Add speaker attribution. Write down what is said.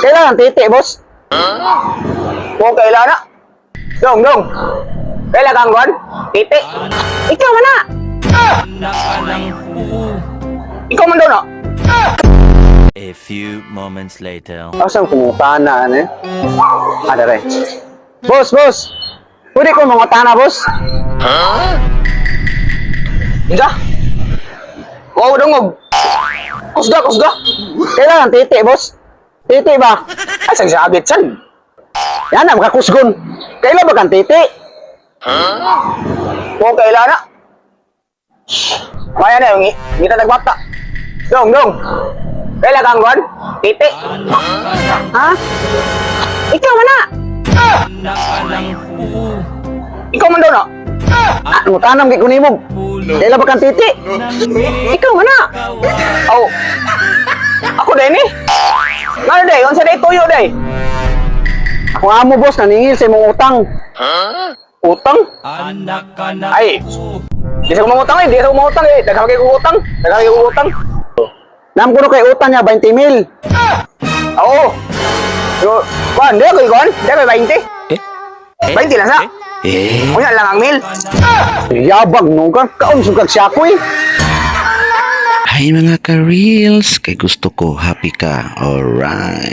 Speaker 1: Kailangan titi, boss.
Speaker 2: Kung kailan na. Dong. Kailan kang gon? Titi.
Speaker 1: Ikaw man na.
Speaker 2: Ikaw man daw na.
Speaker 3: A few moments later.
Speaker 1: Asang pumutana, ano eh? Ada rin. Boss. Pwede ko mangutana, boss.
Speaker 2: Inga? Oo, dungog. Kusga.
Speaker 1: Kailangan titi, boss. Titi ba?
Speaker 2: Ay, sagsabit san.
Speaker 1: Yan na, makakusgon. Kailan ba kang titi?
Speaker 2: Kung kailan na. Maya na, yung ngita nagbata. Dong. Kailan kang gon? Titi.
Speaker 1: Ha? Ikaw man na.
Speaker 2: Ikaw man daw na.
Speaker 1: Mutanam kay kunimog. Kailan ba kang titi? Ikaw man na.
Speaker 2: Oo. Ako din eh. Ngano day? Unsa day tuyo day?
Speaker 1: Ako nga mo, boss, naningil sa imong utang.
Speaker 2: Utang? Ay. Di sa kumangutang eh. Daghang ko utang.
Speaker 1: Nam ko kay utang niya, 20 mil.
Speaker 2: Oo. Yo, di ako 20. 20 lang sa. Unya lang ang mil.
Speaker 1: Yabag no ka. Kaunsog kag siya ko eh.
Speaker 4: Hi mga ka-reels, kay gusto ko happy ka. Alright.